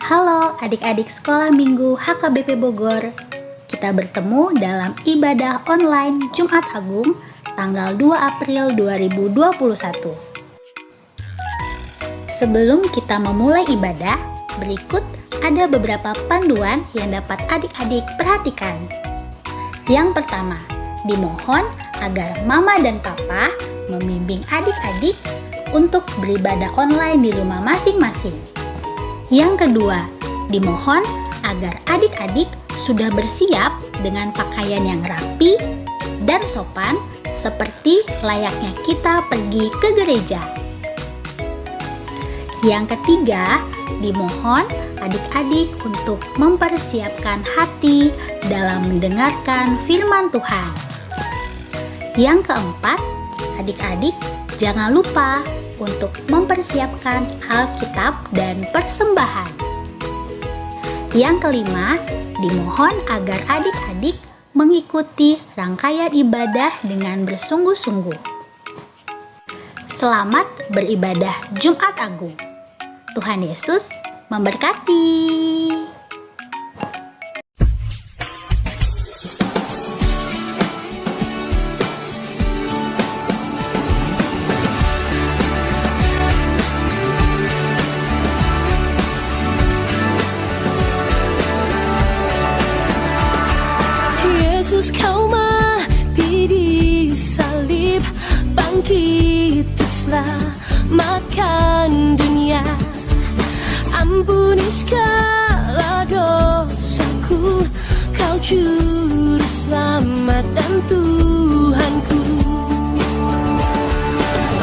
Halo adik-adik sekolah minggu HKBP Bogor. Kita bertemu dalam ibadah online Jumat Agung tanggal 2 April 2021. Sebelum kita memulai ibadah, berikut ada beberapa panduan yang dapat adik-adik perhatikan. Yang pertama, dimohon agar mama dan papa membimbing adik-adik untuk beribadah online di rumah masing-masing. Yang kedua, dimohon agar adik-adik sudah bersiap dengan pakaian yang rapi dan sopan seperti layaknya kita pergi ke gereja. Yang ketiga, dimohon adik-adik untuk mempersiapkan hati dalam mendengarkan firman Tuhan. Yang keempat, adik-adik jangan lupa untuk mempersiapkan Alkitab dan persembahan. Yang kelima, dimohon agar adik-adik mengikuti rangkaian ibadah dengan bersungguh-sungguh. Selamat beribadah Jumat Agung. Tuhan Yesus memberkati. Yesus kau mati di salib, bangkit selamatkan dunia. Ampuni segala dosaku, kau juru selamat dan Tuhanku.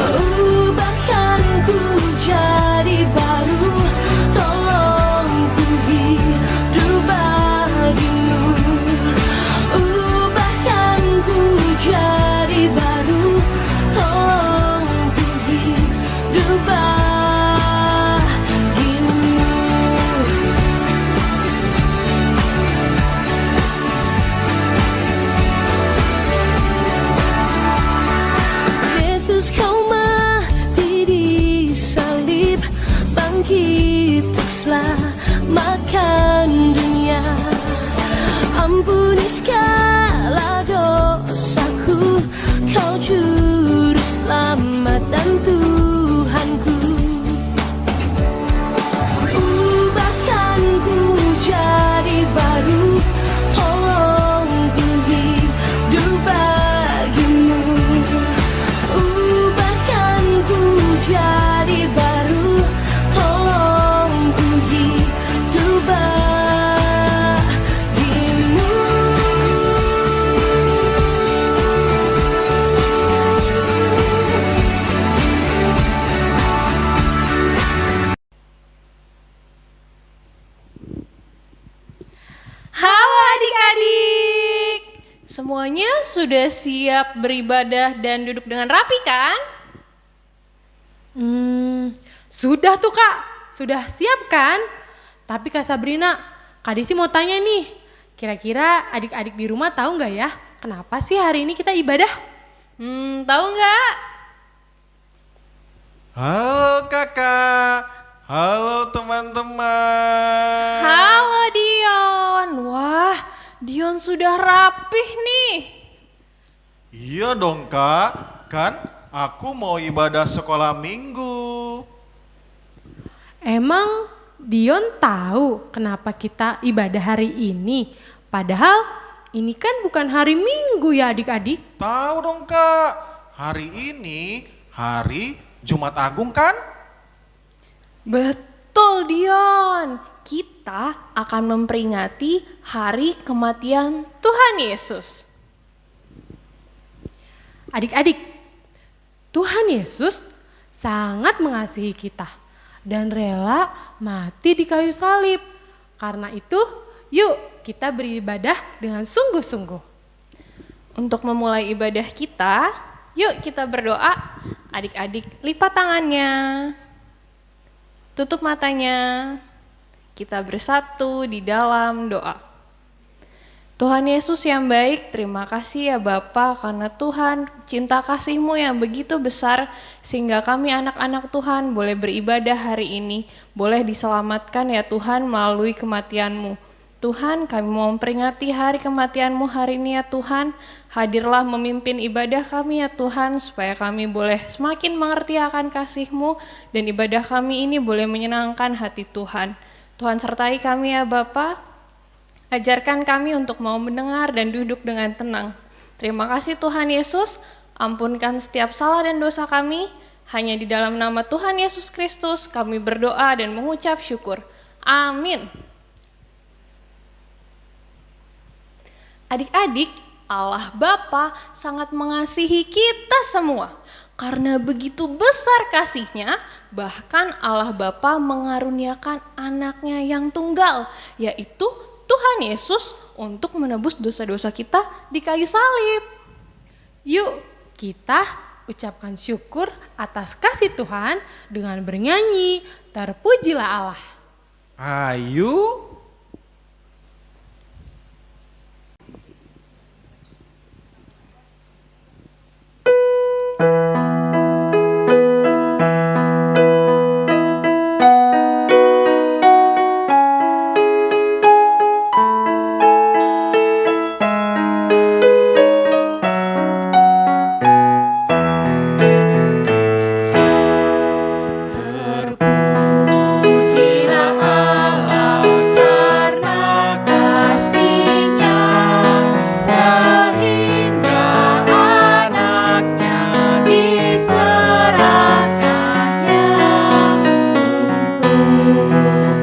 Ubahkanku jadi baru, tolong ku hidup bagimu. Ubahkanku jadi baru, tolong ku hidup bagimu. Yesus kau mati di salib, bangkit untuk selamatkan dunia. Ampuni segala dosaku, kau juru selamat dan Tuhanku. Ubahkanku jadi baru, tolong ku hidup bagimu. Ubahkanku jadi baru, tolong ku hidup bagimu. Halo adik-adik, semuanya sudah siap beribadah dan duduk dengan rapi kan? Sudah tuh Kak, sudah siap kan? Tapi Kak Sabrina, Kak Desi mau tanya nih, kira-kira adik-adik di rumah tahu nggak ya, kenapa sih hari ini kita ibadah? Tahu nggak? Halo kakak, halo teman-teman. Halo Dion, wah Dion sudah rapih nih. Iya dong kak, kan aku mau ibadah sekolah minggu. Emang Dion tahu kenapa kita ibadah hari ini? Padahal ini kan bukan hari Minggu ya adik-adik. Tahu dong kak, hari ini hari Jumat Agung kan? Betul Dion, kita akan memperingati hari kematian Tuhan Yesus. Adik-adik, Tuhan Yesus sangat mengasihi kita dan rela mati di kayu salib. Karena itu, yuk kita beribadah dengan sungguh-sungguh. Untuk memulai ibadah kita, yuk kita berdoa. Adik-adik lipat tangannya, tutup matanya, kita bersatu di dalam doa. Tuhan Yesus yang baik, terima kasih ya Bapa karena Tuhan cinta kasih-Mu yang begitu besar sehingga kami anak-anak Tuhan boleh beribadah hari ini, boleh diselamatkan ya Tuhan melalui kematian-Mu. Tuhan, kami mau memperingati hari kematian-Mu hari ini ya Tuhan. Hadirlah memimpin ibadah kami ya Tuhan, supaya kami boleh semakin mengerti akan kasih-Mu dan ibadah kami ini boleh menyenangkan hati Tuhan. Tuhan sertai kami ya Bapa. Ajarkan kami untuk mau mendengar dan duduk dengan tenang. Terima kasih Tuhan Yesus, ampunkan setiap salah dan dosa kami. Hanya di dalam nama Tuhan Yesus Kristus kami berdoa dan mengucap syukur. Amin. Adik-adik, Allah Bapa sangat mengasihi kita semua. Karena begitu besar kasih-Nya, bahkan Allah Bapa mengaruniakan anaknya yang tunggal, yaitu Tuhan Yesus untuk menebus dosa-dosa kita di kayu salib. Yuk kita ucapkan syukur atas kasih Tuhan dengan bernyanyi, terpujilah Allah. Ayo. Terpujilah Allah karena kasih-Nya, sehingga anaknya diserahkannya untuk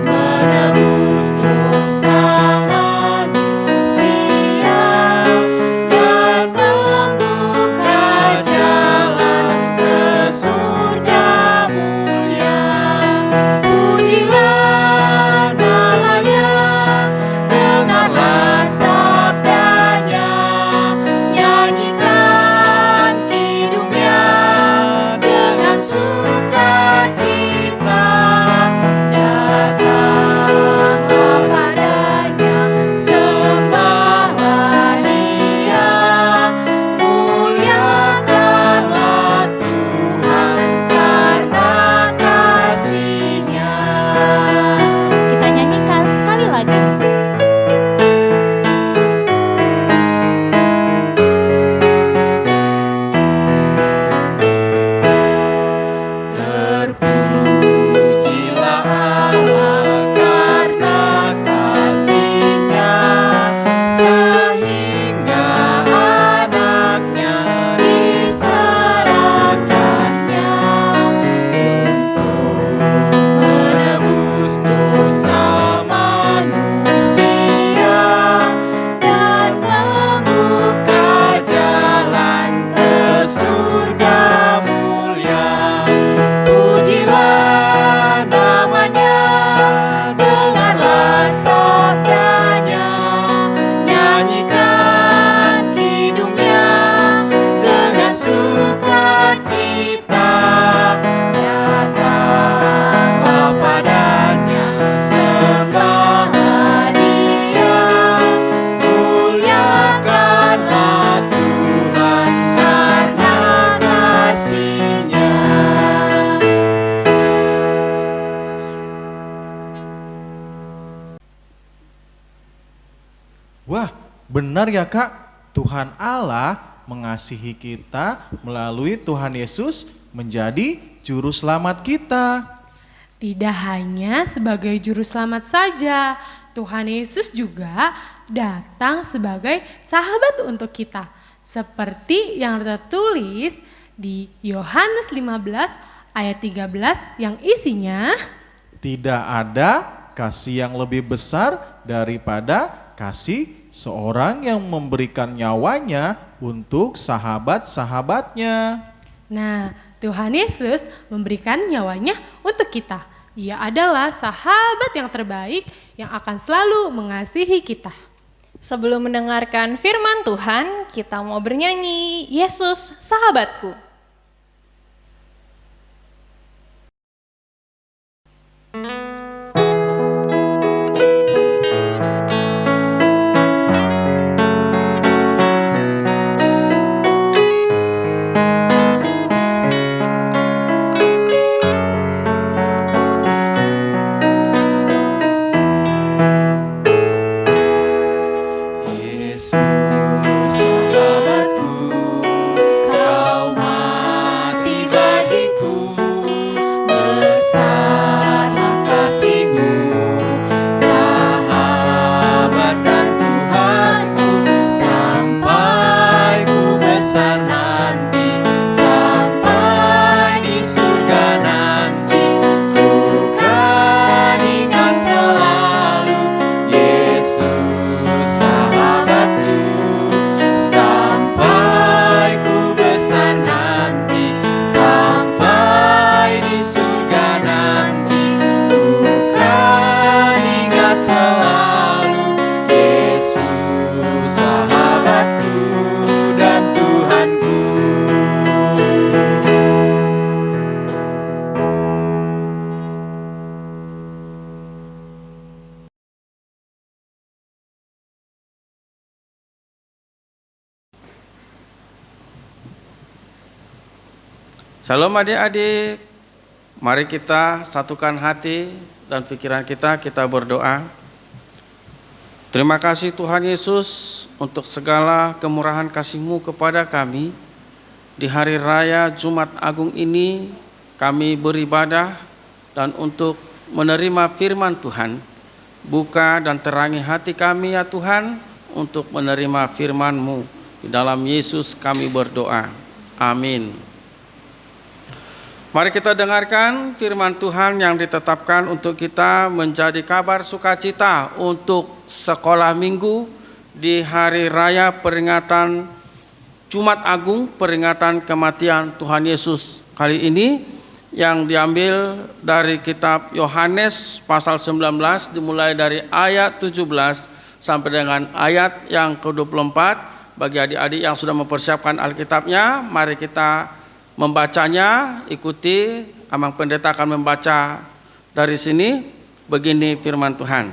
menebus dosa manusia dan membuka jalan ke surga mulia. Pujilah namanya, dengarlah sabdanya, nyanyikan kidungnya dengan sukacita. Datanglah padanya, sembahlah Dia, muliakanlah Tuhan karena kasih-Nya. Kita nyanyikan sekali lagi. Terpujilah Allah karena kasih-Nya, sehingga anaknya diserahkannya untuk menebus dosa manusia dan membuka jalan ke surga mulia. Pujilah namanya, dengarlah sabdanya, nyanyikan kidungnya dengan sukacita. Datanglah padanya, sembahlah Dia, muliakanlah Tuhan karena kasih-Nya. Wah, benar ya Kak. Tuhan Allah mengasihi kita melalui Tuhan Yesus menjadi juru selamat kita. Tidak hanya sebagai juru selamat saja, Tuhan Yesus juga datang sebagai sahabat untuk kita. Seperti yang tertulis di Yohanes 15 ayat 13 yang isinya, Tidak ada kasih yang lebih besar daripada kasih seorang yang memberikan nyawanya untuk sahabat-sahabatnya. nah Tuhan Yesus memberikan nyawanya untuk kita. Ia adalah sahabat yang terbaik yang akan selalu mengasihi kita. Sebelum mendengarkan firman Tuhan, kita mau bernyanyi Yesus Sahabatku. Shalom adik-adik, mari kita satukan hati dan pikiran kita berdoa. Terima kasih Tuhan Yesus untuk segala kemurahan kasih-Mu kepada kami. Di hari raya Jumat Agung ini kami beribadah dan untuk menerima firman Tuhan. Buka dan terangi hati kami ya Tuhan untuk menerima firman-Mu. Di dalam Yesus kami berdoa. Amin. Mari kita dengarkan firman Tuhan yang ditetapkan untuk kita menjadi kabar sukacita untuk sekolah minggu di hari raya peringatan Jumat Agung, peringatan kematian Tuhan Yesus. Kali ini yang diambil dari kitab Yohanes pasal 19 dimulai dari ayat 17 sampai dengan ayat yang ke-24. Bagi adik-adik yang sudah mempersiapkan Alkitabnya, mari kita membacanya. Ikuti, Amang Pendeta akan membaca dari sini. Begini firman Tuhan.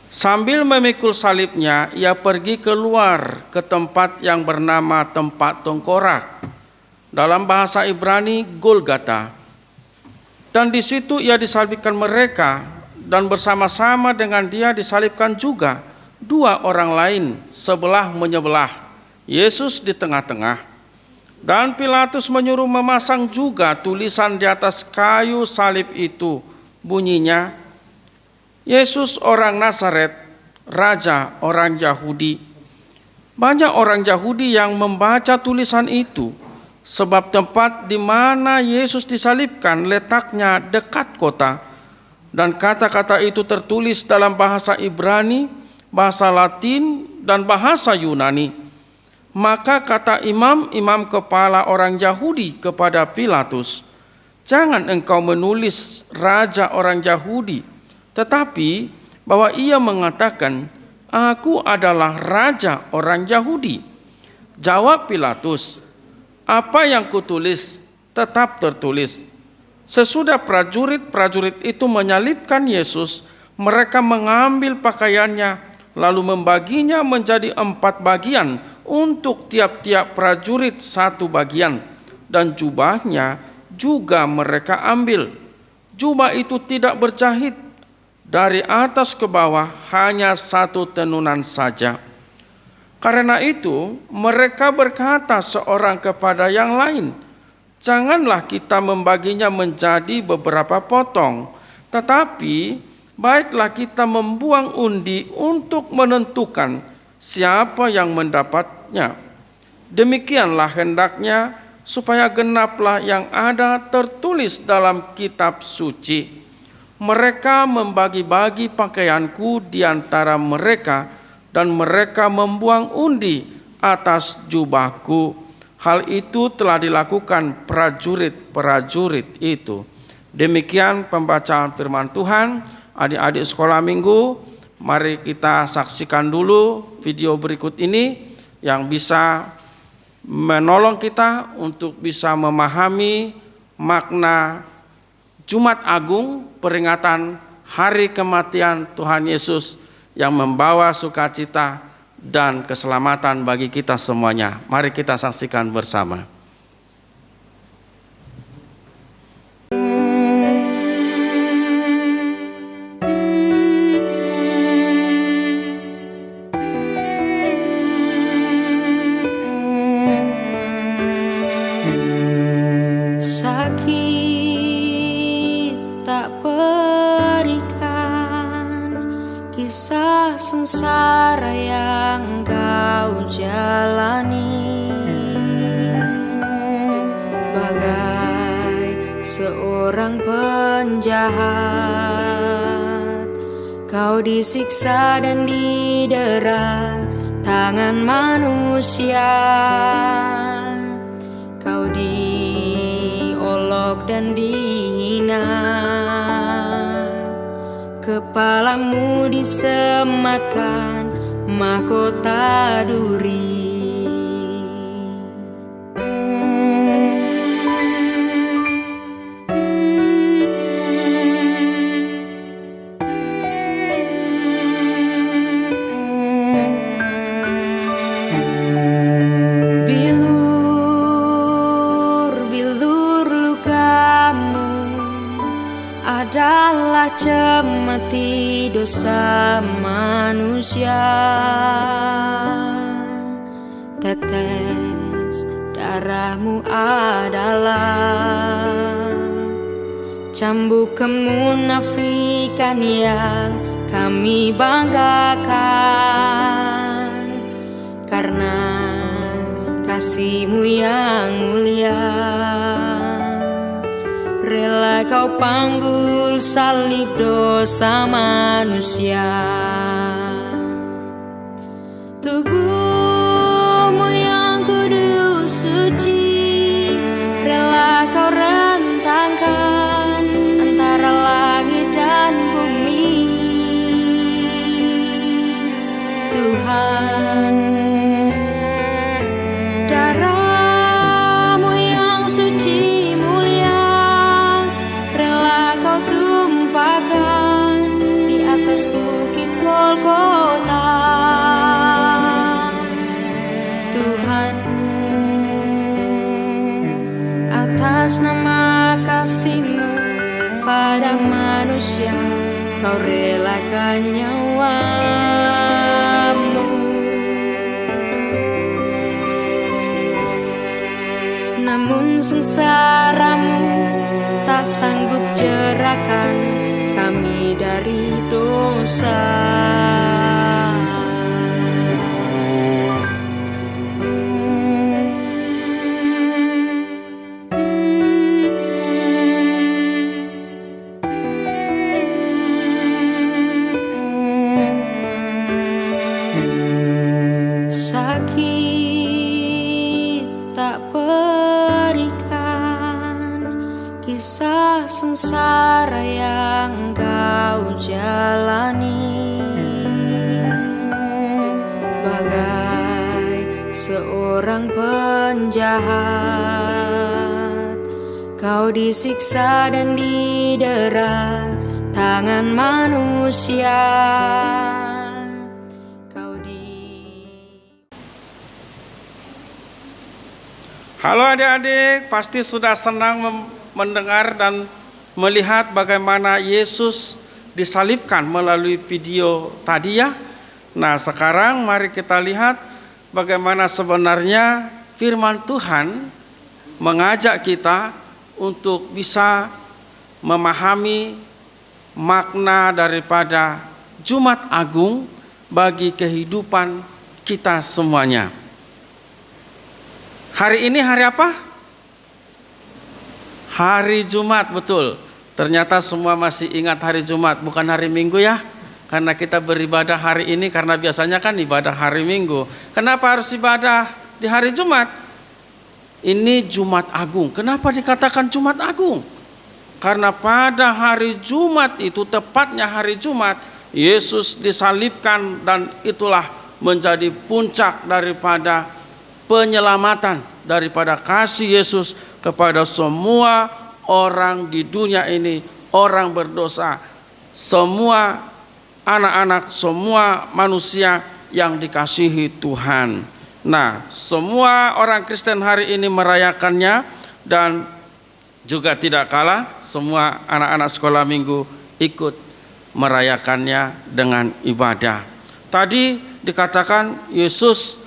Sambil memikul salibnya, ia pergi keluar ke tempat yang bernama tempat tengkorak, dalam bahasa Ibrani Golgata. Dan di situ ia disalibkan mereka, dan bersama-sama dengan dia disalibkan juga dua orang lain sebelah menyebelah, Yesus di tengah-tengah. Dan Pilatus menyuruh memasang juga tulisan di atas kayu salib itu, bunyinya, Yesus orang Nazaret, Raja orang Yahudi. Banyak orang Yahudi yang membaca tulisan itu, sebab tempat di mana Yesus disalibkan letaknya dekat kota. Dan kata-kata itu tertulis dalam bahasa Ibrani, bahasa Latin, dan bahasa Yunani. Maka kata imam-imam kepala orang Yahudi kepada Pilatus, jangan engkau menulis Raja orang Yahudi, tetapi bahwa ia mengatakan, aku adalah Raja orang Yahudi. Jawab Pilatus, apa yang kutulis tetap tertulis. Sesudah prajurit-prajurit itu menyalibkan Yesus, mereka mengambil pakaiannya, lalu membaginya menjadi 4 bagian, untuk tiap-tiap prajurit 1 bagian, dan jubahnya juga mereka ambil. Jubah itu tidak berjahit, dari atas ke bawah hanya 1 tenunan saja. Karena itu mereka berkata seorang kepada yang lain, janganlah kita membaginya menjadi beberapa potong, tetapi baiklah kita membuang undi untuk menentukan siapa yang mendapatnya. Demikianlah hendaknya, supaya genaplah yang ada tertulis dalam kitab suci. Mereka membagi-bagi pakaianku di antara mereka, dan mereka membuang undi atas jubahku. Hal itu telah dilakukan prajurit-prajurit itu. Demikian pembacaan firman Tuhan. Adik-adik sekolah minggu, mari kita saksikan dulu video berikut ini yang bisa menolong kita untuk bisa memahami makna Jumat Agung, peringatan hari kematian Tuhan Yesus yang membawa sukacita dan keselamatan bagi kita semuanya. Mari kita saksikan bersama. Kisah sengsara yang kau jalani, bagai seorang penjahat, kau disiksa dan didera tangan manusia, kau diolok dan dihina, kepalamu disematkan mahkota duri. adalah cemeti dosa manusia. Tetes darahmu adalah cambuk kemunafikan yang kami banggakan, karena kasih-Mu yang mulia. Rela Kau panggul salib dosa manusia. Tubuh-Mu yang kudus suci, rela Kau rentangkan antara langit dan bumi. Tuhan, darah-Mu yang suci mulia, rela Kau tumpahkan di atas bukit Golgota. Tuhan, atas nama kasih-Mu pada manusia, Kau relakan nyawa-Mu. Namun sengsara-Mu tak sanggup jerahkan kami dari dosa. Sakit tak berikan, kisah sengsara yang Kau jalani. Bagai seorang penjahat, Kau disiksa dan didera tangan manusia. Halo adik-adik, pasti sudah senang mendengar dan melihat bagaimana Yesus disalibkan melalui video tadi ya. Nah, sekarang mari kita lihat bagaimana sebenarnya firman Tuhan mengajak kita untuk bisa memahami makna daripada Jumat Agung bagi kehidupan kita semuanya. Hari ini hari apa? Hari Jumat, betul. Ternyata semua masih ingat hari Jumat, bukan hari Minggu ya. Karena kita beribadah hari ini, karena biasanya kan ibadah hari Minggu. Kenapa harus ibadah di hari Jumat? Ini Jumat Agung. Kenapa dikatakan Jumat Agung? Karena pada hari Jumat itu, tepatnya hari Jumat, Yesus disalibkan dan itulah menjadi puncak daripada penyelamatan, daripada kasih Yesus kepada semua orang di dunia ini, orang berdosa, semua anak-anak, semua manusia yang dikasihi Tuhan. Nah, semua orang Kristen hari ini merayakannya, dan juga tidak kalah semua anak-anak sekolah minggu ikut merayakannya dengan ibadah. Tadi dikatakan Yesus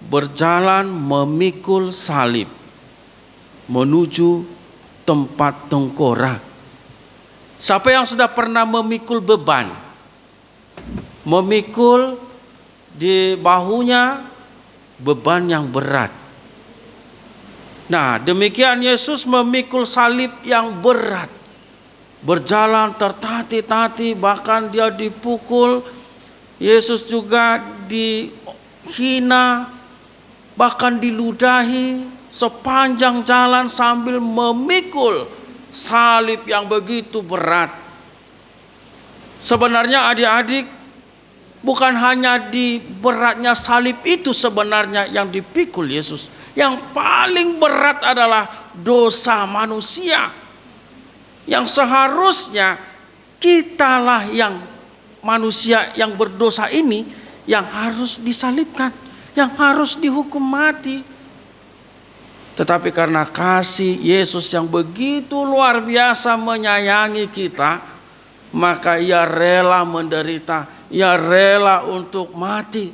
berjalan memikul salib menuju tempat tengkorak. Siapa yang sudah pernah memikul beban? Memikul di bahunya beban yang berat. Nah, demikian Yesus memikul salib yang berat. Berjalan tertatih-tatih, bahkan dia dipukul. Yesus juga dihina, bahkan diludahi sepanjang jalan sambil memikul salib yang begitu berat. Sebenarnya adik-adik, bukan hanya di beratnya salib itu sebenarnya yang dipikul Yesus. Yang paling berat adalah dosa manusia, yang seharusnya kitalah yang manusia yang berdosa ini yang harus disalibkan, yang harus dihukum mati. Tetapi karena kasih Yesus yang begitu luar biasa menyayangi kita, maka ia rela menderita, ia rela untuk mati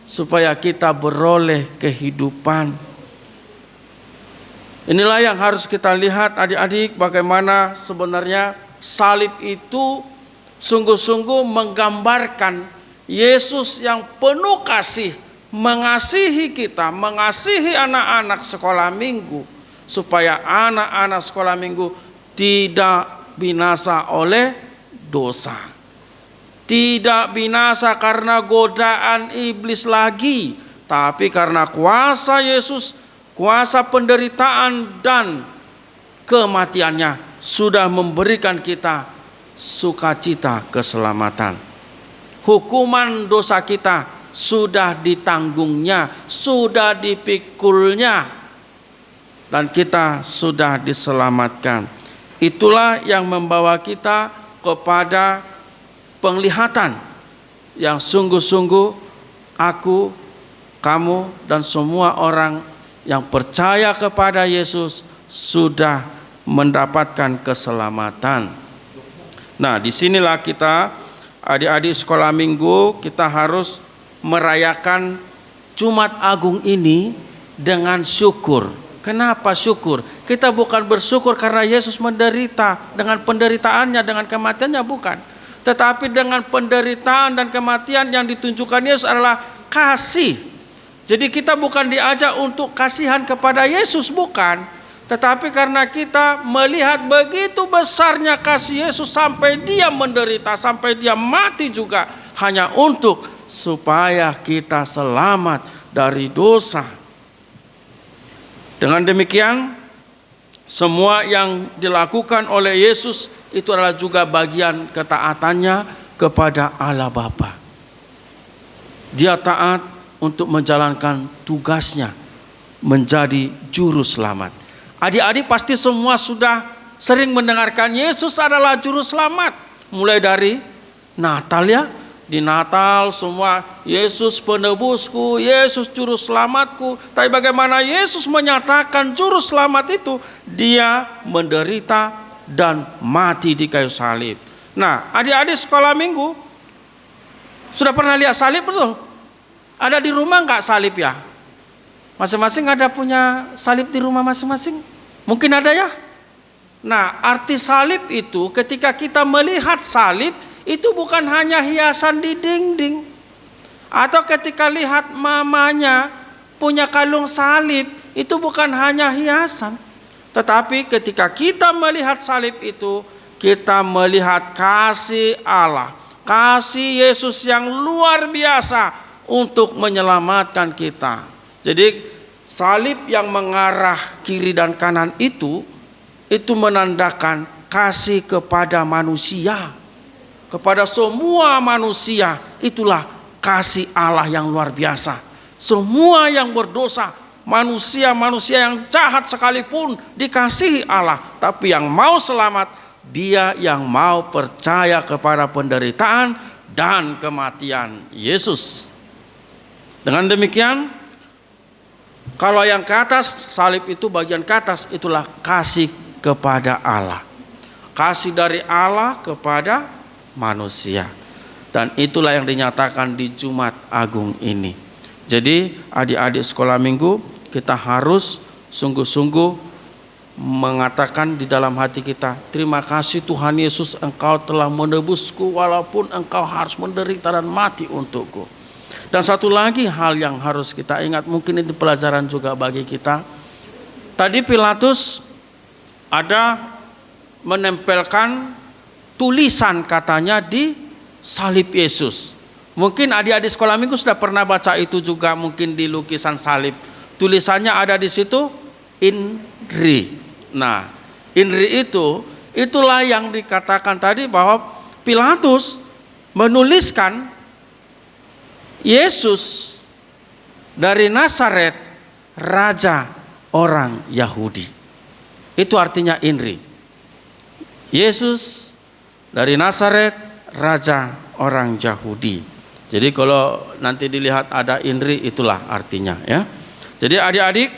supaya kita beroleh kehidupan. Inilah yang harus kita lihat adik-adik, bagaimana sebenarnya salib itu sungguh-sungguh menggambarkan Yesus yang penuh kasih, mengasihi kita, mengasihi anak-anak sekolah minggu, supaya anak-anak sekolah minggu tidak binasa oleh dosa, tidak binasa karena godaan iblis lagi, tapi karena kuasa Yesus, kuasa penderitaan dan kematiannya sudah memberikan kita sukacita keselamatan. Hukuman dosa kita sudah ditanggungnya, sudah dipikulnya, dan kita sudah diselamatkan. Itulah yang membawa kita kepada penglihatan yang sungguh-sungguh aku, kamu, dan semua orang yang percaya kepada Yesus sudah mendapatkan keselamatan. Nah, disinilah kita adik-adik sekolah minggu, kita harus merayakan Jumat Agung ini dengan syukur. Kenapa syukur? Kita bukan bersyukur karena Yesus menderita dengan penderitaannya, dengan kematiannya, bukan. Tetapi dengan penderitaan dan kematian yang ditunjukkan Yesus adalah kasih. Jadi kita bukan diajak untuk kasihan kepada Yesus, bukan. Tetapi karena kita melihat begitu besarnya kasih Yesus sampai dia menderita, sampai dia mati juga, hanya untuk supaya kita selamat dari dosa. Dengan demikian, semua yang dilakukan oleh Yesus itu adalah juga bagian ketaatannya kepada Allah Bapa. Dia taat untuk menjalankan tugasnya menjadi juru selamat. Adik-adik pasti semua sudah sering mendengarkan Yesus adalah juru selamat. Mulai dari Natal ya. Di Natal semua Yesus penebusku, Yesus juru selamatku. Tapi bagaimana Yesus menyatakan juru selamat itu? Dia menderita dan mati di kayu salib. Nah, adik-adik sekolah minggu sudah pernah lihat salib betul? Ada di rumah enggak salib ya? Masing-masing ada punya salib di rumah masing-masing? Mungkin ada ya? Nah, arti salib itu ketika kita melihat salib itu bukan hanya hiasan di dinding. Atau ketika lihat mamanya punya kalung salib, itu bukan hanya hiasan. Tetapi ketika kita melihat salib itu, kita melihat kasih Allah, kasih Yesus yang luar biasa untuk menyelamatkan kita. Jadi salib yang mengarah kiri dan kanan itu menandakan kasih kepada manusia, kepada semua manusia. Itulah kasih Allah yang luar biasa. Semua yang berdosa, manusia-manusia yang jahat sekalipun dikasihi Allah, tapi yang mau selamat, dia yang mau percaya kepada penderitaan dan kematian Yesus. Dengan demikian, kalau yang ke atas, salib itu bagian ke atas, itulah kasih kepada Allah. Kasih dari Allah kepada manusia. Dan itulah yang dinyatakan di Jumat Agung ini. Jadi adik-adik sekolah minggu, kita harus sungguh-sungguh mengatakan di dalam hati kita, terima kasih Tuhan Yesus, Engkau telah menebusku walaupun Engkau harus menderita dan mati untukku. Dan satu lagi hal yang harus kita ingat, mungkin itu pelajaran juga bagi kita. Tadi Pilatus ada menempelkan tulisan katanya di salib Yesus. Mungkin adik-adik sekolah minggu sudah pernah baca itu juga, mungkin di lukisan salib. Tulisannya ada di situ, INRI. Nah, INRI itulah yang dikatakan tadi bahwa Pilatus menuliskan Yesus dari Nazaret, raja orang Yahudi. Itu artinya INRI. Yesus dari Nazaret, raja orang Yahudi. Jadi kalau nanti dilihat ada INRI, itulah artinya ya. Jadi adik-adik,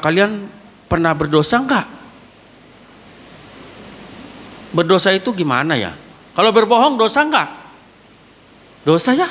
Kalian pernah berdosa enggak? Berdosa itu gimana ya? Kalau berbohong dosa enggak? Dosa ya?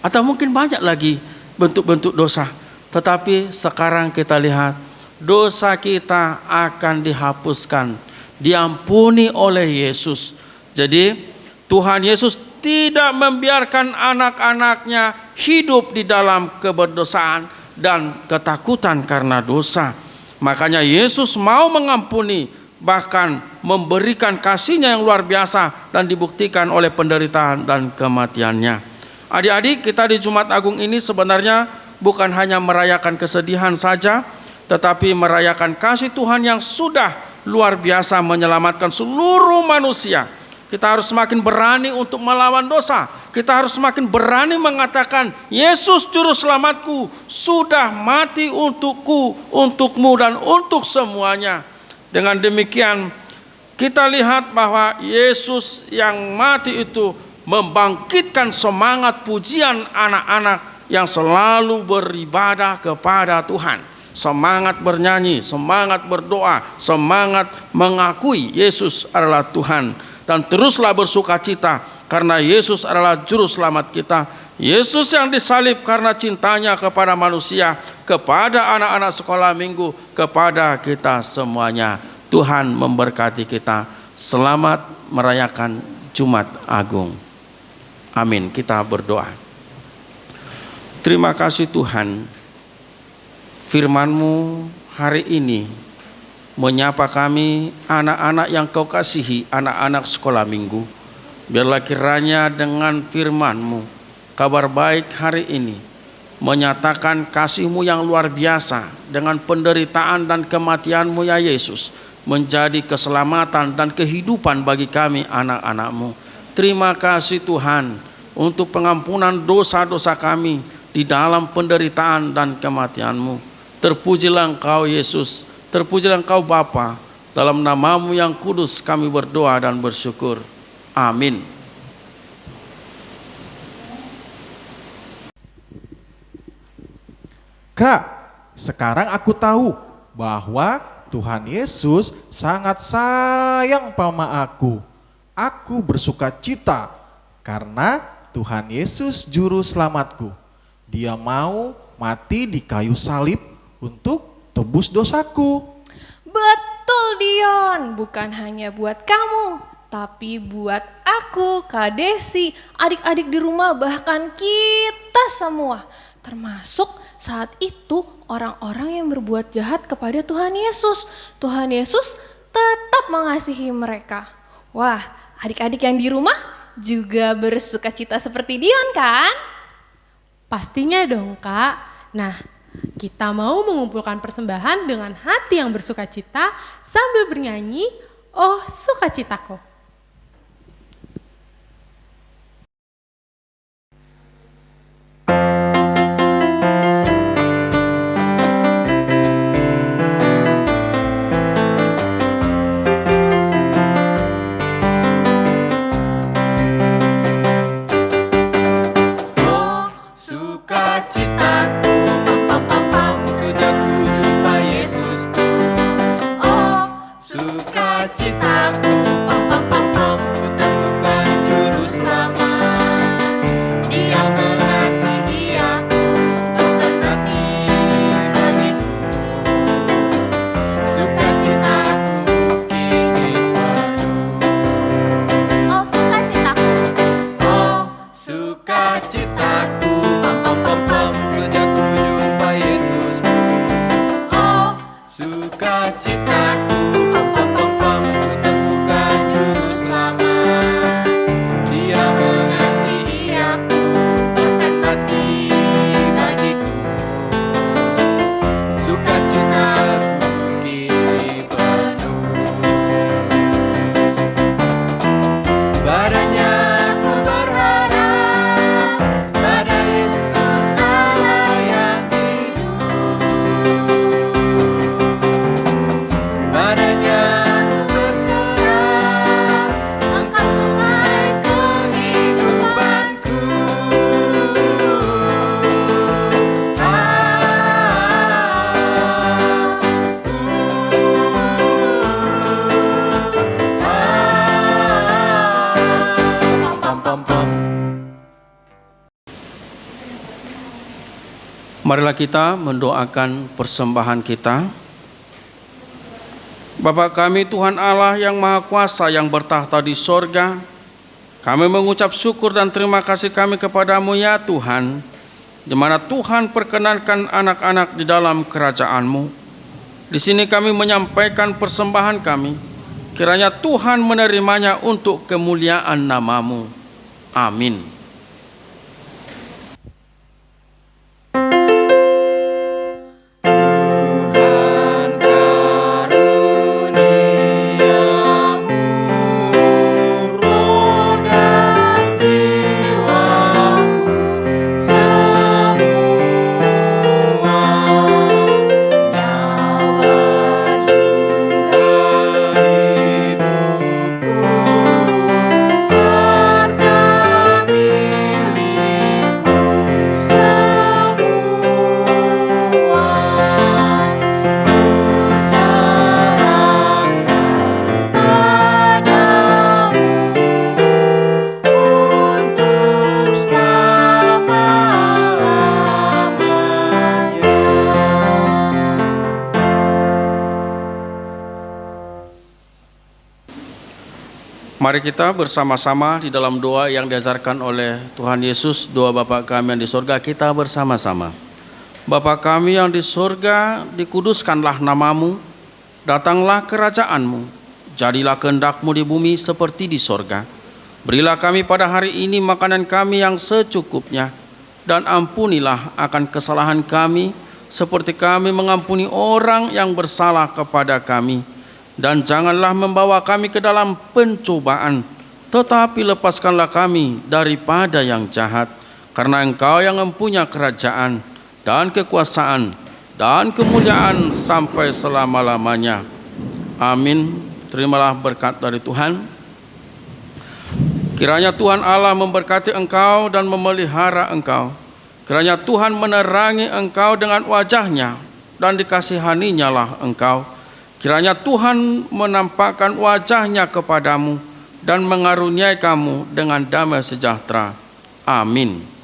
Atau mungkin banyak lagi bentuk-bentuk dosa. Tetapi sekarang kita lihat, dosa kita akan dihapuskan, diampuni oleh Yesus. Jadi Tuhan Yesus tidak membiarkan anak-anaknya hidup di dalam keberdosaan dan ketakutan karena dosa. Makanya Yesus mau mengampuni, bahkan memberikan kasih-Nya yang luar biasa dan dibuktikan oleh penderitaan dan kematiannya. Adik-adik, kita di Jumat Agung ini sebenarnya bukan hanya merayakan kesedihan saja, tetapi merayakan kasih Tuhan yang sudah luar biasa menyelamatkan seluruh manusia. Kita harus semakin berani untuk melawan dosa. Kita harus semakin berani mengatakan, Yesus Juru Selamatku sudah mati untukku, untukmu, dan untuk semuanya. Dengan demikian, kita lihat bahwa Yesus yang mati itu membangkitkan semangat pujian anak-anak yang selalu beribadah kepada Tuhan. Semangat bernyanyi, semangat berdoa, semangat mengakui Yesus adalah Tuhan. Dan teruslah bersuka cita karena Yesus adalah Juru Selamat kita. Yesus yang disalib karena cintanya kepada manusia, kepada anak-anak sekolah minggu, kepada kita semuanya. Tuhan memberkati kita. Selamat merayakan Jumat Agung. Amin. Kita berdoa. Terima kasih Tuhan, firman-Mu hari ini menyapa kami, anak-anak yang Kau kasihi, anak-anak sekolah minggu. Biarlah kiranya dengan firman-Mu, kabar baik hari ini menyatakan kasih-Mu yang luar biasa dengan penderitaan dan kematian-Mu ya Yesus, menjadi keselamatan dan kehidupan bagi kami anak-anak-Mu. Terima kasih Tuhan untuk pengampunan dosa-dosa kami di dalam penderitaan dan kematian-Mu. Terpujilah Engkau Yesus, terpujilah Engkau Bapa. Dalam nama-Mu yang kudus kami berdoa dan bersyukur. Amin. Kak, sekarang aku tahu bahwa Tuhan Yesus sangat sayang sama aku. Aku bersuka cita karena Tuhan Yesus Juru Selamatku. Dia mau mati di kayu salib untuk tebus dosaku. Betul Dion, bukan hanya buat kamu, tapi buat aku, Kak Desi, adik-adik di rumah, bahkan kita semua. Termasuk saat itu orang-orang yang berbuat jahat kepada Tuhan Yesus. Tuhan Yesus tetap mengasihi mereka. Wah, adik-adik yang di rumah juga bersuka cita seperti Dion kan? Pastinya dong Kak. Nah, kita mau mengumpulkan persembahan dengan hati yang bersuka cita sambil bernyanyi, "Oh sukacitaku." Sukacitaku, pam pam pam pam, sejak ku jumpa Yesusku. Oh, sukacitaku, pam pam pam pam, ku temukan Juru Selamat. Dia mengasihi aku, bahkan mati bagiku. Sukacitaku kini penuh. Oh sukacitaku, Oh, sukacitaku, pam pam pam pam, sejak ku jumpa Yesus. Oh, sukacitaku, pam pam pam pam, ku temukan Marilah kita mendoakan persembahan kita. Bapa kami Tuhan Allah yang Maha Kuasa yang bertahta di sorga, kami mengucap syukur dan terima kasih kami kepadamu ya Tuhan, di mana Tuhan perkenankan anak-anak di dalam kerajaan-Mu. Di sini kami menyampaikan persembahan kami, kiranya Tuhan menerimanya untuk kemuliaan nama-Mu. Amin. Mari kita bersama-sama di dalam doa yang diajarkan oleh Tuhan Yesus, doa Bapa kami yang di sorga, kita bersama-sama. Bapa kami yang di sorga, dikuduskanlah namamu, datanglah kerajaanmu, jadilah kehendak-Mu di bumi seperti di sorga. Berilah kami pada hari ini makanan kami yang secukupnya, dan ampunilah akan kesalahan kami, seperti kami mengampuni orang yang bersalah kepada kami. Dan janganlah membawa kami ke dalam pencobaan, tetapi lepaskanlah kami daripada yang jahat. Karena Engkau yang mempunyai kerajaan dan kekuasaan dan kemuliaan sampai selama-lamanya. Amin. Terimalah berkat dari Tuhan. Kiranya Tuhan Allah memberkati engkau dan memelihara engkau. Kiranya Tuhan menerangi engkau dengan wajah-Nya dan dikasihaninya lah engkau. Kiranya Tuhan menampakkan wajah-Nya kepadamu dan mengaruniai kamu dengan damai sejahtera. Amin.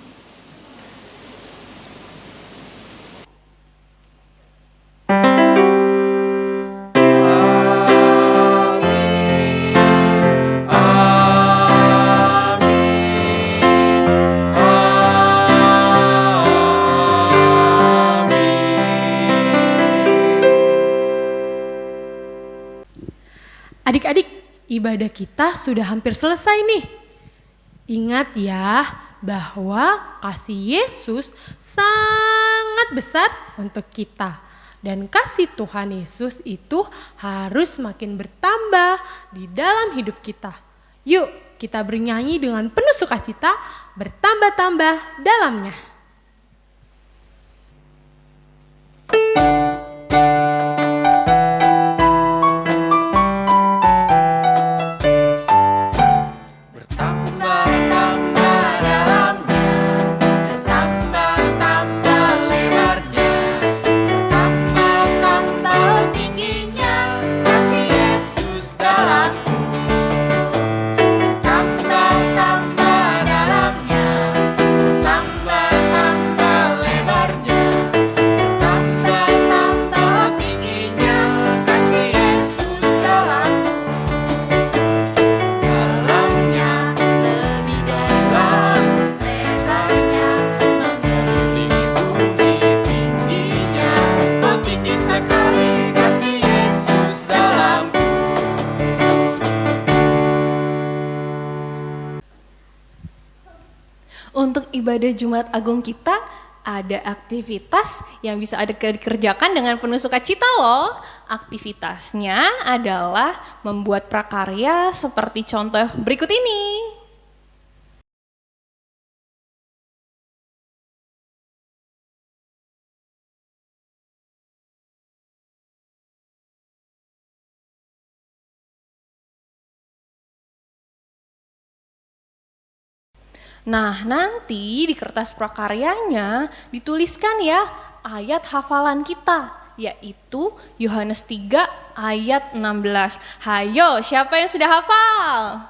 Adik-adik, ibadah kita sudah hampir selesai nih. Ingat ya, bahwa kasih Yesus sangat besar untuk kita. Dan kasih Tuhan Yesus itu harus makin bertambah di dalam hidup kita. Yuk, kita bernyanyi dengan penuh sukacita, bertambah-tambah dalamnya. Untuk ibadah Jumat Agung kita ada aktivitas yang bisa dikerjakan dengan penuh sukacita loh. Aktivitasnya adalah membuat prakarya seperti contoh berikut ini. Nah, nanti di kertas prakaryanya dituliskan ya ayat hafalan kita, yaitu Yohanes 3 ayat 16. Hayo, siapa yang sudah hafal?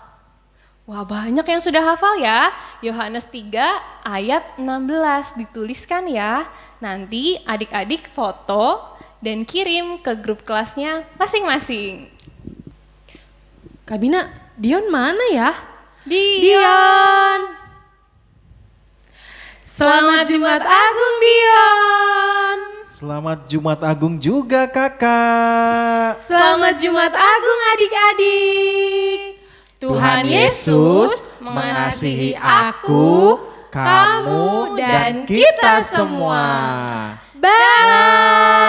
Wah, banyak yang sudah hafal ya. Yohanes 3 ayat 16 dituliskan ya. Nanti adik-adik foto dan kirim ke grup kelasnya masing-masing. Kak Bina, Dion mana ya? Dion. Selamat Jumat Agung Dion. Selamat Jumat Agung juga kakak. Selamat Jumat Agung adik-adik. Tuhan Yesus mengasihi aku, kamu, dan kita semua. Bye.